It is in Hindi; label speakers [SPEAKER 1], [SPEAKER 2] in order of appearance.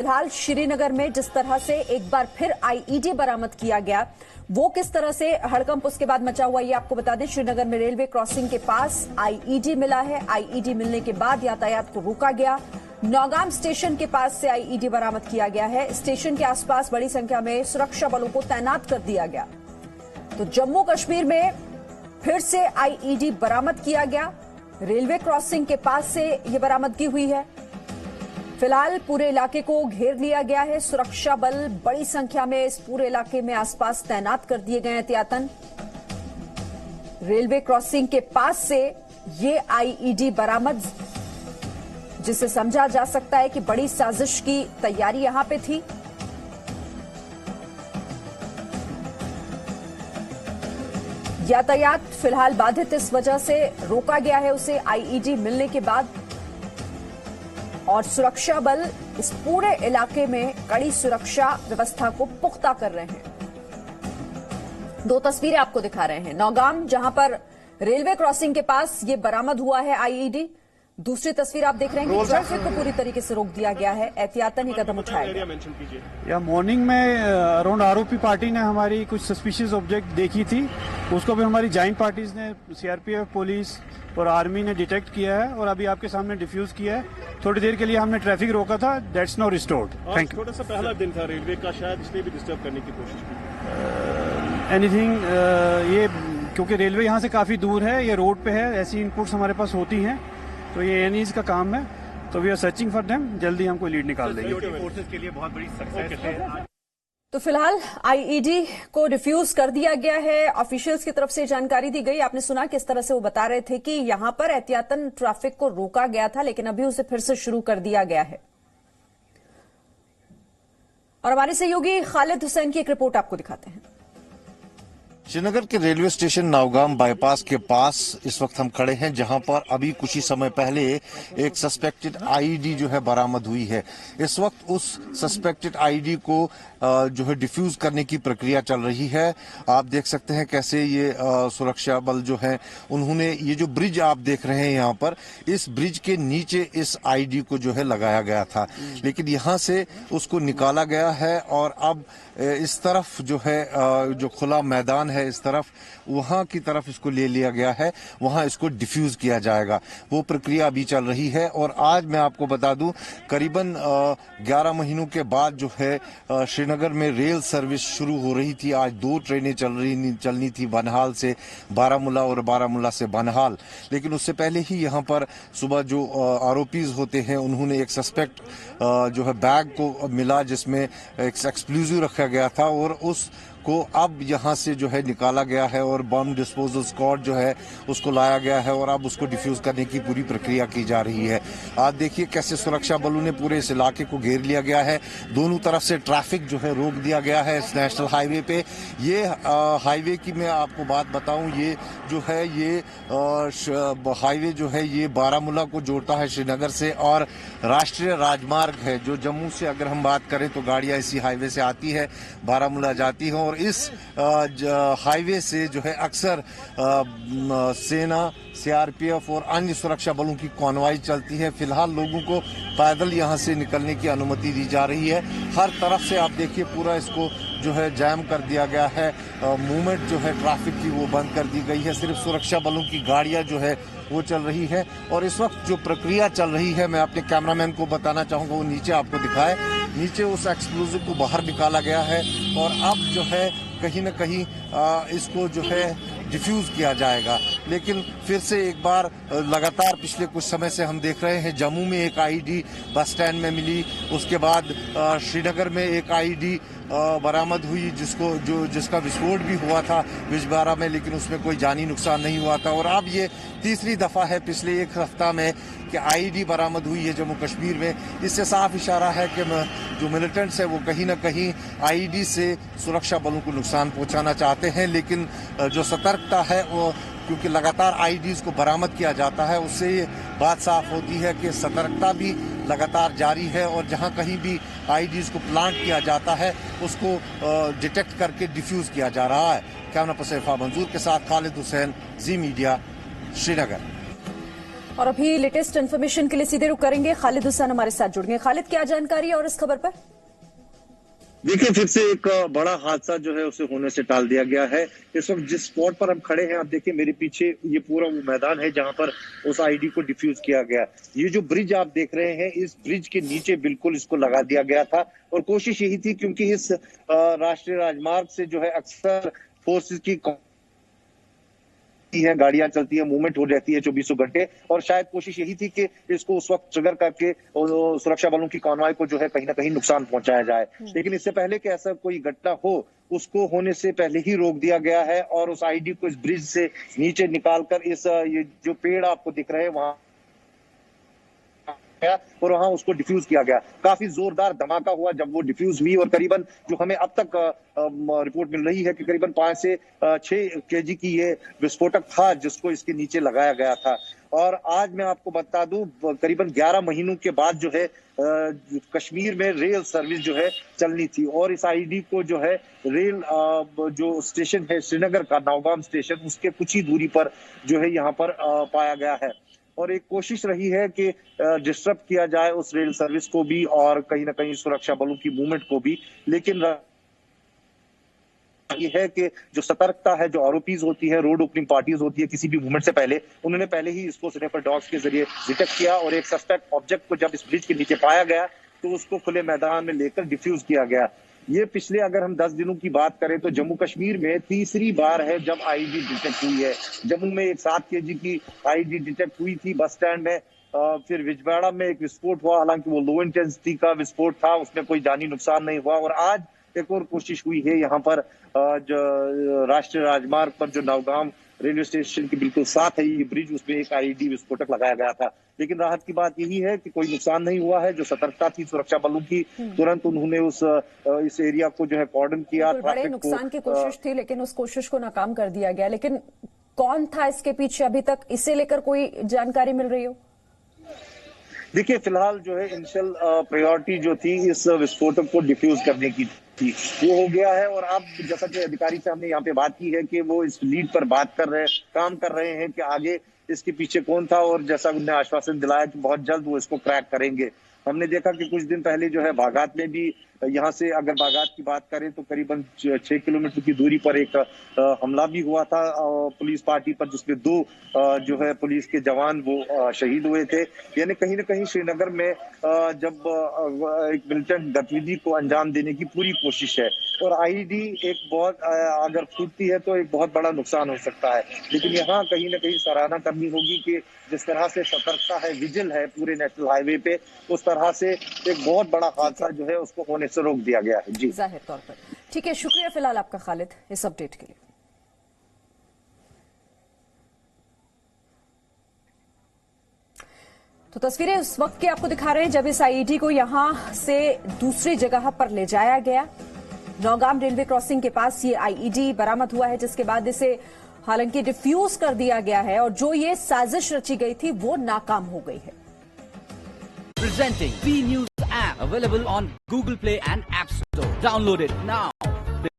[SPEAKER 1] फिलहाल श्रीनगर में जिस तरह से एक बार फिर आईईडी बरामद किया गया, वो किस तरह से हड़कंप उसके बाद मचा हुआ, ये आपको बता दें। श्रीनगर में रेलवे क्रॉसिंग के पास आईईडी मिला है। आईईडी मिलने के बाद यातायात को रोका गया। नौगाम स्टेशन के पास से आईईडी बरामद किया गया है। स्टेशन के आसपास बड़ी संख्या में सुरक्षा बलों को तैनात कर दिया गया। तो जम्मू कश्मीर में फिर से आईईडी बरामद किया गया। रेलवे क्रॉसिंग के पास से यह बरामदगी हुई है। फिलहाल पूरे इलाके को घेर लिया गया है। सुरक्षा बल बड़ी संख्या में इस पूरे इलाके में आसपास तैनात कर दिए गए एहतियातन। रेलवे क्रॉसिंग के पास से ये आईईडी बरामद, जिसे समझा जा सकता है कि बड़ी साजिश की तैयारी यहां पे थी। यातायात फिलहाल बाधित इस वजह से रोका गया है उसे आईईडी मिलने के बाद, और सुरक्षा बल इस पूरे इलाके में कड़ी सुरक्षा व्यवस्था को पुख्ता कर रहे हैं। दो तस्वीरें आपको दिखा रहे हैं। नौगाम, जहां पर रेलवे क्रॉसिंग के पास ये बरामद हुआ है आईईडी। दूसरी तस्वीर आप देख रहे हैं कि ट्रैफिक को पूरी तरीके से रोक दिया गया है। एहतियातन ही कदम उठाया गया।
[SPEAKER 2] मॉर्निंग में अराउंड आरोपी पार्टी ने हमारी कुछ सस्पिशियस ऑब्जेक्ट देखी थी। उसको भी हमारी जॉइंट पार्टीज ने, सीआरपीएफ, पुलिस और आर्मी ने डिटेक्ट किया है और अभी आपके सामने डिफ्यूज किया है। थोड़ी देर के लिए हमने ट्रैफिक रोका था। That's now restored. Thank you.
[SPEAKER 3] थोड़ा सा पहला दिन था रेलवे का, शायद इसलिए भी डिस्टर्ब करने की कोशिश की।
[SPEAKER 2] एनीथिंग ये क्योंकि रेलवे यहाँ से काफी दूर है, ये रोड पे है, ऐसी इनपुट्स हमारे पास होती हैं, तो ये एनीज का काम है। तो we are searching for them. जल्दी हम कोई लीड निकाल देंगे।
[SPEAKER 3] फोर्सेस के लिए बहुत बड़ी सक्सेस है।
[SPEAKER 1] तो फिलहाल आईईडी को डिफ्यूज कर दिया गया है। ऑफिशियल्स की तरफ से जानकारी दी गई। आपने सुना किस तरह से वो बता रहे थे कि यहां पर एहतियातन ट्रैफिक को रोका गया था, लेकिन अभी उसे फिर से शुरू कर दिया गया है। और हमारे सहयोगी खालिद हुसैन की एक रिपोर्ट आपको दिखाते हैं।
[SPEAKER 4] श्रीनगर के रेलवे स्टेशन नौगाम बाईपास के पास इस वक्त हम खड़े हैं, जहां पर अभी कुछ ही समय पहले एक सस्पेक्टेड आईईडी जो है बरामद हुई है। इस वक्त उस सस्पेक्टेड आईईडी को जो है डिफ्यूज करने की प्रक्रिया चल रही है। आप देख सकते हैं कैसे ये सुरक्षा बल जो है, उन्होंने ये जो ब्रिज आप देख रहे हैं यहाँ पर, इस ब्रिज के नीचे इस आईईडी को जो है लगाया गया था, लेकिन यहाँ से उसको निकाला गया है और अब इस तरफ जो है जो खुला मैदान है, इस तरफ, वहां की तरफ इसको ले लिया गया है। वहां इसको डिफ्यूज किया जाएगा। वो प्रक्रिया अभी चल रही है। और आज मैं आपको बता दूं, करीबन 11 महीनों के बाद जो है श्रीनगर में रेल सर्विस शुरू हो रही थी। आज 2 ट्रेनें चलनी थी, बनहाल से बारामूला और बारामूला से बनहाल। लेकिन उससे पहले ही यहाँ पर सुबह जो आरोपीज होते हैं, उन्होंने एक सस्पेक्ट जो है बैग को मिला, जिसमें एक एक्सप्लोजिव रखा गया था, और उस को अब यहाँ से जो है निकाला गया है और बम डिस्पोजल स्क्वाड जो है उसको लाया गया है और अब उसको डिफ्यूज करने की पूरी प्रक्रिया की जा रही है। आप देखिए कैसे सुरक्षा बलों ने पूरे इस इलाके को घेर लिया गया है। दोनों तरफ से ट्रैफिक जो है रोक दिया गया है इस नेशनल हाईवे पे। ये हाईवे की मैं आपको बात बताऊं, ये जो है ये हाईवे जो है ये बारामूला को जोड़ता है श्रीनगर से, और राष्ट्रीय राजमार्ग है जो जम्मू से अगर हम बात करें तो गाड़ियां इसी हाईवे से आती है, बारामूला जाती है। और इस हाईवे से जो है अक्सर सेना, सीआरपीएफ और अन्य सुरक्षा बलों की कॉन्वॉय चलती है। फिलहाल लोगों को पैदल यहां से निकलने की अनुमति दी जा रही है। हर तरफ से आप देखिए पूरा इसको जो है जैम कर दिया गया है। मूवमेंट जो है ट्रैफिक की वो बंद कर दी गई है। सिर्फ सुरक्षा बलों की गाड़ियां जो है वो चल रही है। और इस वक्त जो प्रक्रिया चल रही है, मैं अपने कैमरामैन को बताना चाहूंगा वो नीचे आपको दिखाए। नीचे उस एक्सप्लोजिव को बाहर निकाला गया है और अब जो है कहीं न कहीं इसको जो है डिफ्यूज किया जाएगा। लेकिन फिर से एक बार लगातार पिछले कुछ समय से हम देख रहे हैं, जम्मू में एक आईईडी बस स्टैंड में मिली, उसके बाद श्रीनगर में एक आईईडी बरामद हुई जिसका विस्फोट भी हुआ था बिजबारा में, लेकिन उसमें कोई जानी नुकसान नहीं हुआ था। और अब ये तीसरी दफा है पिछले एक हफ्ता में कि आईईडी बरामद हुई है जम्मू कश्मीर में। इससे साफ इशारा है कि जो मिलिटेंट्स है वो कहीं ना कहीं आईईडी से सुरक्षा बलों को नुकसान पहुंचाना चाहते हैं। लेकिन जो सतर्कता है वो, क्योंकि लगातार आईईडीज को बरामद किया जाता है, उससे ये बात साफ होती है कि सतर्कता भी लगातार जारी है और जहां कहीं भी आईईडीज को प्लांट किया जाता है उसको डिटेक्ट करके डिफ्यूज किया जा रहा है। कैमरा पर्सन मंजूर के साथ खालिद हुसैन, जी मीडिया, श्रीनगर।
[SPEAKER 1] और अभी लेटेस्ट इन्फॉर्मेशन के लिए सीधे रुक करेंगे, खालिद हुसैन हमारे साथ जुड़ गए। खालिद, क्या जानकारी है और इस खबर पर?
[SPEAKER 4] देखिए, फिर से एक बड़ा हादसा जो है उसे होने से टाल दिया गया है। इस वक्त जिस स्पॉट पर हम खड़े हैं, आप देखिए मेरे पीछे ये पूरा वो मैदान है जहां पर उस आईडी को डिफ्यूज किया गया। ये जो ब्रिज आप देख रहे हैं, इस ब्रिज के नीचे बिल्कुल इसको लगा दिया गया था और कोशिश यही थी, क्योंकि इस राष्ट्रीय राजमार्ग से जो है अक्सर फोर्सेस की है, गाड़ियां चलती है, मूवमेंट हो रहती है 24 घंटे, और शायद कोशिश यही थी कि इसको उस वक्त ट्रिगर करके सुरक्षा बलों की कॉन्वॉय को जो है कहीं ना कहीं नुकसान पहुंचाया जाए। लेकिन इससे पहले कि ऐसा कोई घटना हो, उसको होने से पहले ही रोक दिया गया है और उस आईडी को इस ब्रिज से नीचे निकालकर इस ये जो पेड़ आपको दिख रहे हैं वहां और वहां उसको डिफ्यूज किया गया। काफी जोरदार धमाका हुआ जब वो डिफ्यूज हुई और करीबन जो हमें अब तक रिपोर्ट मिल रही है कि करीबन 5 से 6 केजी की ये विस्फोटक था जिसको इसके नीचे लगाया गया था। और आज मैं आपको बता दूं, करीबन 11 महीनों के बाद जो है कश्मीर में रेल सर्विस जो है चलनी थी और इस आईडी को जो है रेल जो स्टेशन है श्रीनगर का नौगाम स्टेशन, उसके कुछ ही दूरी पर जो है यहाँ पर पाया गया है। और एक कोशिश रही है कि डिस्टर्ब किया जाए उस रेल सर्विस को भी और कहीं ना कहीं सुरक्षा बलों की मूवमेंट को भी। लेकिन ये है कि जो सतर्कता है, जो आरोपीज होती है, रोड ओपनिंग पार्टीज होती है, किसी भी मूवमेंट से पहले उन्होंने पहले ही इसको स्नाइपर डॉग्स के जरिए डिटेक्ट किया और एक सस्पेक्ट ऑब्जेक्ट को जब इस ब्रिज के नीचे पाया गया तो उसको खुले मैदान में लेकर डिफ्यूज किया गया। ये पिछले अगर हम 10 दिनों की बात करें तो जम्मू कश्मीर में तीसरी बार है जब आईडी डिटेक्ट हुई है। जम्मू में एक 7 केजी की आईडी डिटेक्ट हुई थी बस स्टैंड में। फिर विजयवाड़ा में एक विस्फोट हुआ, हालांकि वो लो इंटेंसिटी का विस्फोट था, उसमें कोई जानी नुकसान नहीं हुआ। और आज एक और कोशिश हुई है यहाँ पर जो राष्ट्रीय राजमार्ग पर जो नौगाम रेलवे स्टेशन के बिल्कुल साथ है ये ब्रिज, उसमें एक आईडी विस्फोटक लगाया गया था। लेकिन राहत की बात यही है कि कोई नुकसान नहीं हुआ है। जो सतर्कता थी सुरक्षा बलों की, तुरंत उन्होंने इस एरिया को जो है कॉर्डन किया।
[SPEAKER 1] बड़े नुकसान की कोशिश थी लेकिन उस कोशिश को नाकाम कर दिया गया। लेकिन कौन था इसके पीछे, अभी तक इसे लेकर कोई जानकारी मिल रही हो?
[SPEAKER 4] देखिए, फिलहाल जो है इनिशियल प्रायोरिटी जो थी इस विस्फोटक को डिफ्यूज करने की थी, वो हो गया है। और अब जैसा कि अधिकारी से हमने यहाँ पे बात की है कि वो इस लीड पर बात कर रहे हैं, काम कर रहे हैं कि आगे इसके पीछे कौन था, और जैसा उन्होंने आश्वासन दिलाया कि बहुत जल्द वो इसको क्रैक करेंगे। हमने देखा कि कुछ दिन पहले जो है बागात में भी, यहाँ से अगर बागात की बात करें तो करीबन 6 किलोमीटर की दूरी पर एक हमला भी हुआ था पुलिस पार्टी पर, जिसमें 2 जो है पुलिस के जवान वो शहीद हुए थे। यानी कहीं ना कहीं श्रीनगर में जब एक मिलिटेंट गतिविधि को अंजाम देने की पूरी कोशिश है और आईडी एक बहुत अगर फूटती है तो एक बहुत बड़ा नुकसान हो सकता है। लेकिन यहाँ कहीं ना कहीं सराहना करनी होगी कि जिस तरह से सतर्कता है, विजिल है पूरे नेशनल हाईवे पे, उस तरह से एक बहुत बड़ा हादसा जो है उसको होने से रोक दिया गया है। जी,
[SPEAKER 1] जाहिर तौर पर। ठीक है, शुक्रिया फिलहाल आपका खालिद इस अपडेट के लिए। तो तस्वीरें उस वक्त की आपको दिखा रहे हैं जब इस आईईडी को यहां से दूसरी जगह पर ले जाया गया। नौगाम रेलवे क्रॉसिंग के पास ये आईईडी बरामद हुआ है, जिसके बाद इसे हालांकि डिफ्यूज कर दिया गया है और जो ये साजिश रची गई थी वो नाकाम हो गई है।
[SPEAKER 5] Presenting B News app available on Google Play and App Store. Download it now.